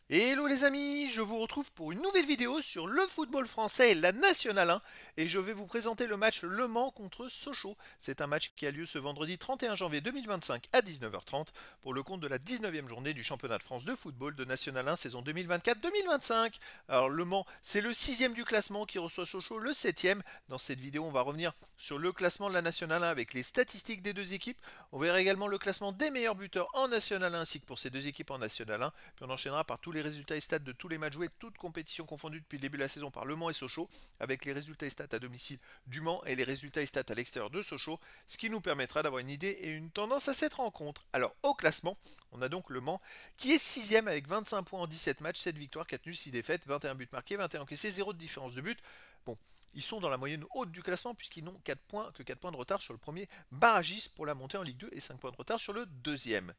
Hello les amis, je vous retrouve pour une nouvelle vidéo sur le football français et la Nationale 1 et je vais vous présenter le match Le Mans contre Sochaux. C'est un match qui a lieu ce vendredi 31 janvier 2025 à 19h30 pour le compte de la 19e journée du championnat de France de football de Nationale 1 saison 2024-2025. Alors Le Mans, c'est le 6e du classement qui reçoit Sochaux le 7e. Dans cette vidéo, on va revenir sur le classement de la Nationale 1 avec les statistiques des deux équipes. On verra également le classement des meilleurs buteurs en Nationale 1 ainsi que pour ces deux équipes en Nationale 1. Puis on enchaînera par tous les résultats et stats de tous les matchs joués, toutes compétitions confondues depuis le début de la saison par Le Mans et Sochaux, avec les résultats et stats à domicile du Mans et les résultats et stats à l'extérieur de Sochaux, ce qui nous permettra d'avoir une idée et une tendance à cette rencontre. Alors au classement, on a donc Le Mans qui est 6ème avec 25 points en 17 matchs, 7 victoires, 4 nuls, 6 défaites, 21 buts marqués, 21 encaissés, 0 de différence de but. Bon, ils sont dans la moyenne haute du classement puisqu'ils n'ont 4 points, que 4 points de retard sur le premier barragiste pour la montée en Ligue 2 et 5 points de retard sur le deuxième.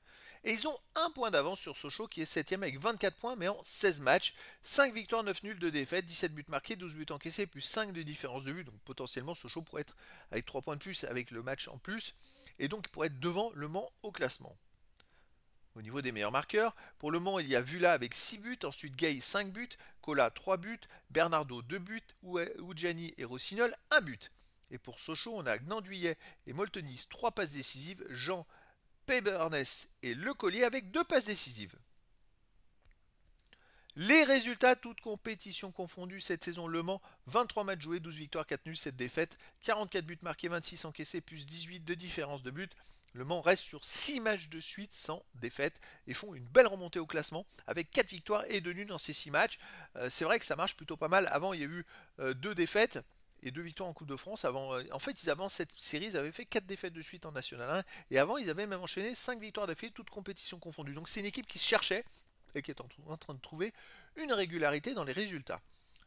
Et ils ont un point d'avance sur Sochaux qui est 7ème avec 24 points mais en 16 matchs. 5 victoires, 9 nuls, 2 défaites, 17 buts marqués, 12 buts encaissés plus 5 de différence de vue. Donc potentiellement Sochaux pourrait être avec 3 points de plus avec le match en plus. Et donc il pourrait être devant Le Mans au classement. Au niveau des meilleurs marqueurs, pour le Mans, il y a Vula avec 6 buts, ensuite Gay 5 buts, Cola 3 buts, Bernardo 2 buts, Oudjani et Rossignol 1 but. Et pour Sochaux, on a Gnanduillet et Moltenis 3 passes décisives, Jean, Pebernès et Le Collier avec 2 passes décisives. Les résultats, toutes compétitions confondues cette saison Le Mans, 23 matchs joués, 12 victoires, 4 nuls, 7 défaites, 44 buts marqués, 26 encaissés, plus 18 de différence de but. Le Mans reste sur 6 matchs de suite sans défaite et font une belle remontée au classement avec 4 victoires et 2 nuls dans ces 6 matchs. C'est vrai que ça marche plutôt pas mal. Avant, il y a eu 2 défaites et 2 victoires en Coupe de France. En fait, avant cette série, ils avaient fait 4 défaites de suite en National 1 et avant, ils avaient même enchaîné 5 victoires d'affilée, toutes compétitions confondues. Donc c'est une équipe qui se cherchait et qui est en train de trouver une régularité dans les résultats.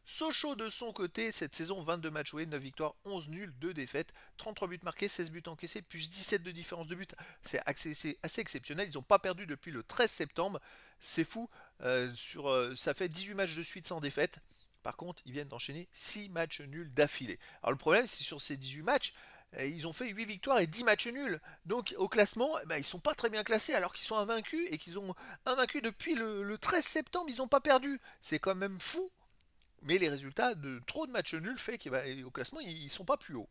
Sochaux de son côté, cette saison, 22 matchs joués, 9 victoires, 11 nuls, 2 défaites, 33 buts marqués, 16 buts encaissés, plus 17 de différence de but. C'est assez exceptionnel. Ils n'ont pas perdu depuis le 13 septembre. C'est fou. Ça fait 18 matchs de suite sans défaite. Par contre, ils viennent d'enchaîner 6 matchs nuls d'affilée. Alors le problème, c'est sur ces 18 matchs, ils ont fait 8 victoires et 10 matchs nuls. Donc au classement, ils ne sont pas très bien classés alors qu'ils sont invaincus et qu'ils ont invaincu depuis le 13 septembre, ils n'ont pas perdu. C'est quand même fou. Mais les résultats de trop de matchs nuls fait qu'au classement, ils ne sont pas plus hauts.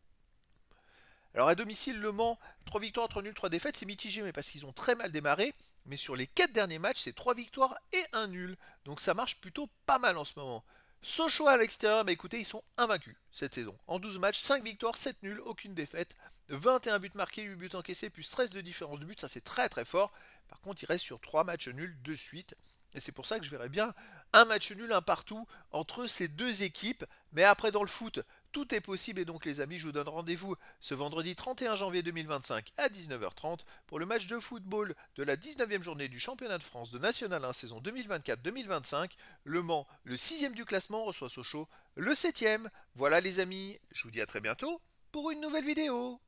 Alors à domicile, Le Mans, 3 victoires, 3 nuls, 3 défaites, c'est mitigé, mais parce qu'ils ont très mal démarré. Mais sur les 4 derniers matchs, c'est 3 victoires et 1 nul. Donc ça marche plutôt pas mal en ce moment. Sochaux à l'extérieur, écoutez, ils sont invaincus cette saison. En 12 matchs, 5 victoires, 7 nuls, aucune défaite. 21 buts marqués, 8 buts encaissés, plus 13 de différence de but, ça c'est très très fort. Par contre, il reste sur 3 matchs nuls de suite. Et c'est pour ça que je verrais bien un match nul, un partout entre ces deux équipes. Mais après, dans le foot, tout est possible. Et donc, les amis, je vous donne rendez-vous ce vendredi 31 janvier 2025 à 19h30 pour le match de football de la 19e journée du championnat de France de National 1 saison 2024-2025. Le Mans, le 6e du classement, reçoit Sochaux, le 7e. Voilà, les amis, je vous dis à très bientôt pour une nouvelle vidéo.